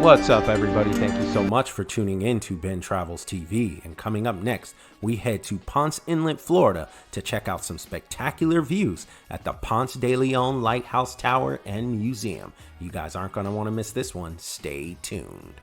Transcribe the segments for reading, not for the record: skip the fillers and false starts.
What's up, everybody? Thank you so much for tuning in to Ben Travels TV. And coming up next, we head to Ponce Inlet, Florida to check out some spectacular views at the Ponce de Leon Lighthouse Tower and Museum. You guys aren't going to want to miss this one. Stay tuned.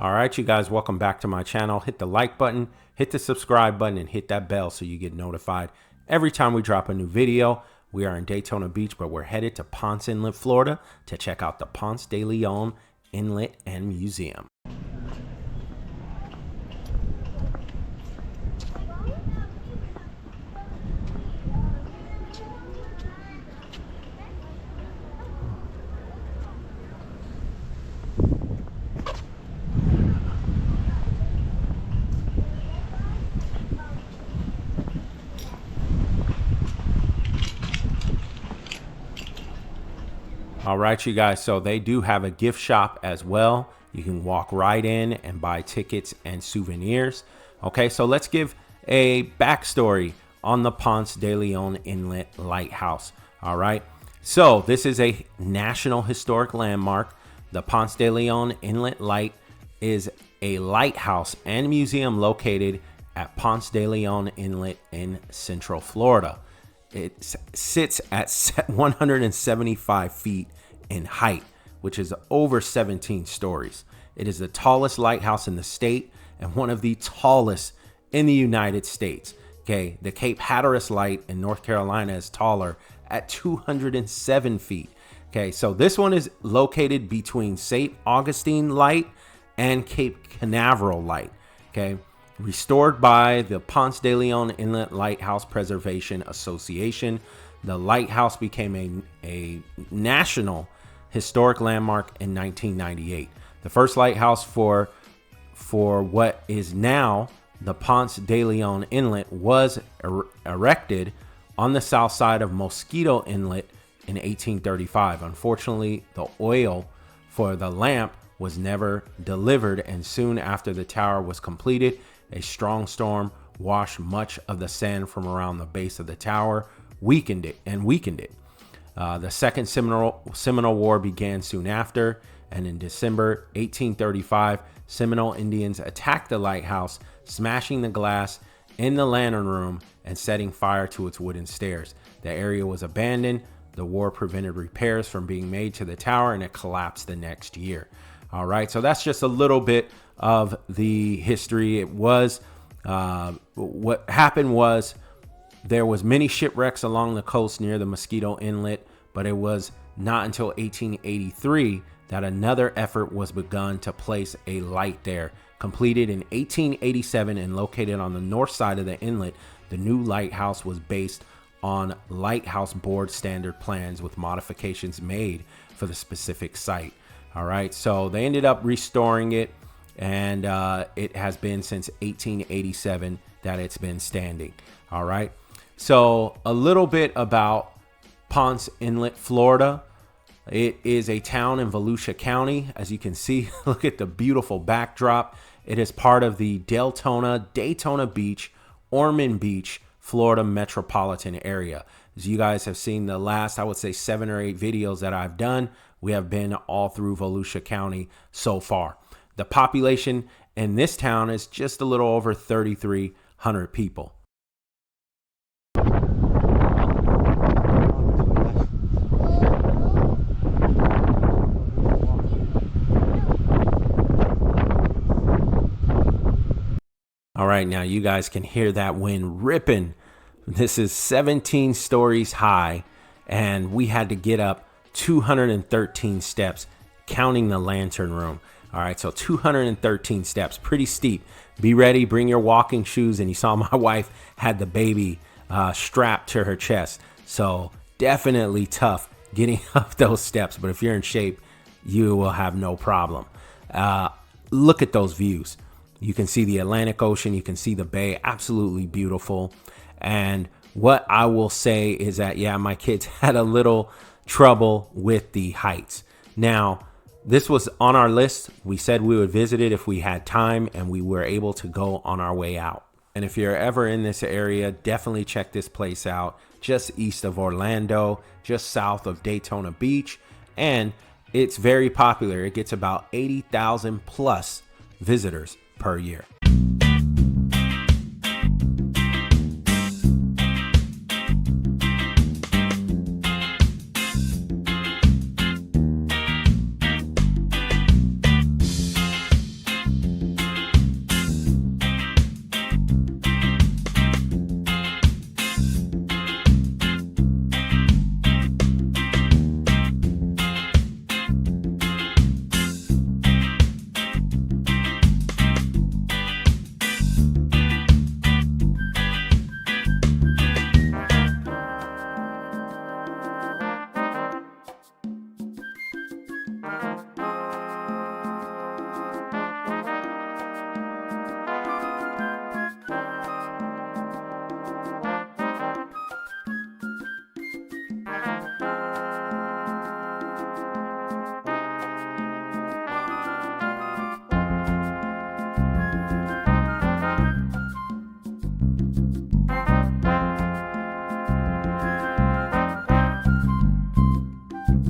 Alright, you guys, welcome back to my channel. Hit the like button, hit the subscribe button, and hit that bell so you get notified every time we drop a new video. We are in Daytona Beach, but we're headed to Ponce Inlet, Florida to check out the Ponce de Leon Inlet and Museum. All right, you guys, so they do have a gift shop as well. You can walk right in and buy tickets and souvenirs. Okay, so let's give a backstory on the Ponce de Leon Inlet Lighthouse. All right, so this is a National Historic Landmark. The Ponce de Leon Inlet Light is a lighthouse and museum located at Ponce de Leon Inlet in Central Florida. It sits at 175 feet in height, which is over 17 stories. It is the tallest lighthouse in the state and one of the tallest in the United States. Okay, the Cape Hatteras Light in North Carolina is taller at 207 feet. Okay, so this one is located between St. Augustine Light and Cape Canaveral Light. Okay, restored by the Ponce de Leon Inlet Lighthouse Preservation Association. The lighthouse became a national historic landmark in 1998. The first lighthouse for what is now the Ponce de Leon Inlet was erected on the south side of Mosquito Inlet in 1835. Unfortunately, the oil for the lamp was never delivered, and soon after the tower was completed, a strong storm washed much of the sand from around the base of the tower, weakened it. The Second Seminole War began soon after, and in December 1835, Seminole Indians attacked the lighthouse, smashing the glass in the lantern room and setting fire to its wooden stairs. The area was abandoned. The war prevented repairs from being made to the tower, and it collapsed the next year. All right, so that's just a little bit of the history. It was what happened was there was many shipwrecks along the coast near the Mosquito Inlet, but it was not until 1883 that another effort was begun to place a light there. Completed in 1887 and located on the north side of the inlet, the new lighthouse was based on Lighthouse Board standard plans with modifications made for the specific site. All right, so they ended up restoring it, and it has been since 1887 that it's been standing. All right, so a little bit about Ponce Inlet, Florida. It is a town in Volusia County. As you can see, look at the beautiful backdrop. It is part of the Daytona Beach, Ormond Beach, Florida metropolitan area. As you guys have seen the last, I would say 7 or 8 videos that I've done, we have been all through Volusia County so far. The population in this town is just a little over 3,300 people. right now. You guys can hear that wind ripping. This is 17 stories high, and we had to get up 213 steps, counting the lantern room. All right, so 213 steps, pretty steep. Be ready, bring your walking shoes. And you saw my wife had the baby strapped to her chest. So definitely tough getting up those steps. But if you're in shape, you will have no problem. Look at those views. You can see the Atlantic Ocean. You can see the bay. Absolutely beautiful. And what I will say is that, yeah, my kids had a little trouble with the heights. Now, this was on our list. We said we would visit it if we had time, and we were able to go on our way out. And if you're ever in this area, definitely check this place out. Just east of Orlando, just south of Daytona Beach. And it's very popular. It gets about 80,000 plus visitors per year.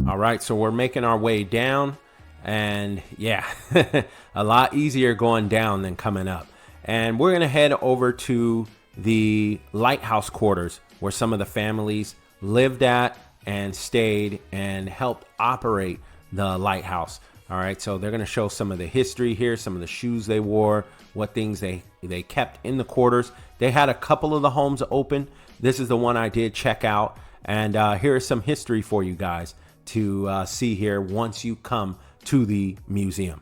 All right, so we're making our way down, and yeah, a lot easier going down than coming up. And we're gonna head over to the lighthouse quarters where some of the families lived at and stayed and helped operate the lighthouse. All right, so they're gonna show some of the history here, some of the shoes they wore, what things they kept in the quarters. They had a couple of the homes open. This is the one I did check out, and here is some history for you guys to see here once you come to the museum.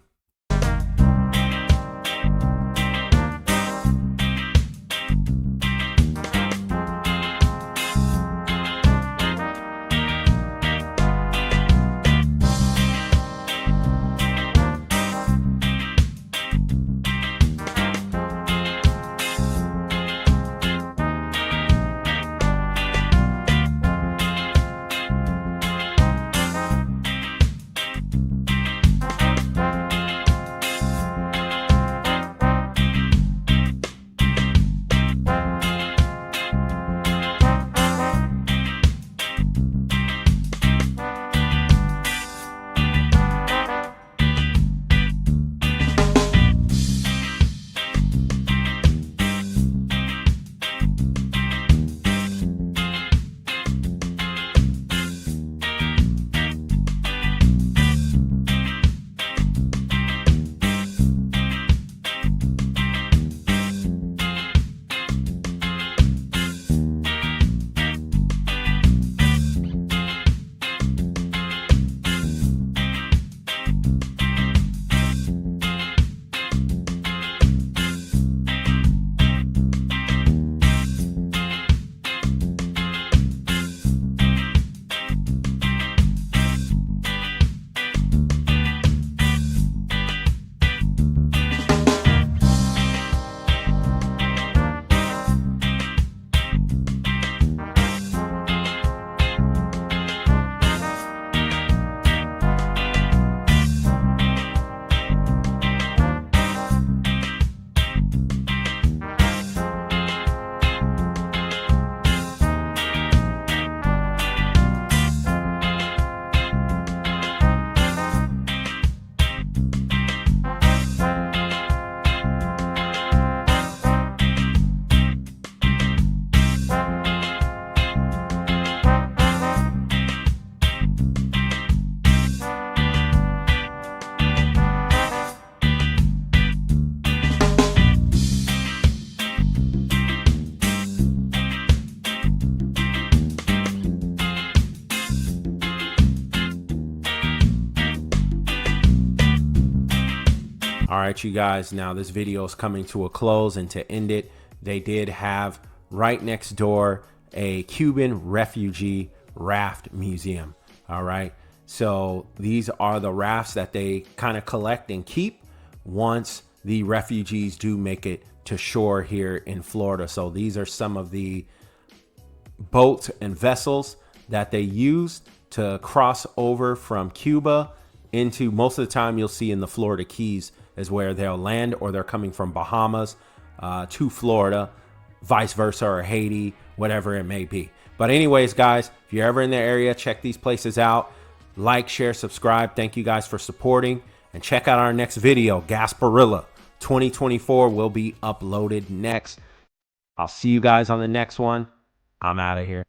All right, you guys, now this video is coming to a close, and to end it, they did have right next door a Cuban refugee raft museum. All right, so these are the rafts that they kind of collect and keep once the refugees do make it to shore here in Florida. So these are some of the boats and vessels that they used to cross over from Cuba into, most of the time you'll see in the Florida Keys is where they'll land, or they're coming from Bahamas to Florida, vice versa, or Haiti, whatever it may be. But anyways, guys, if you're ever in the area, check these places out. Like, share, subscribe. Thank you guys for supporting, and check out our next video. Gasparilla 2024 will be uploaded next. I'll see you guys on the next one. I'm out of here.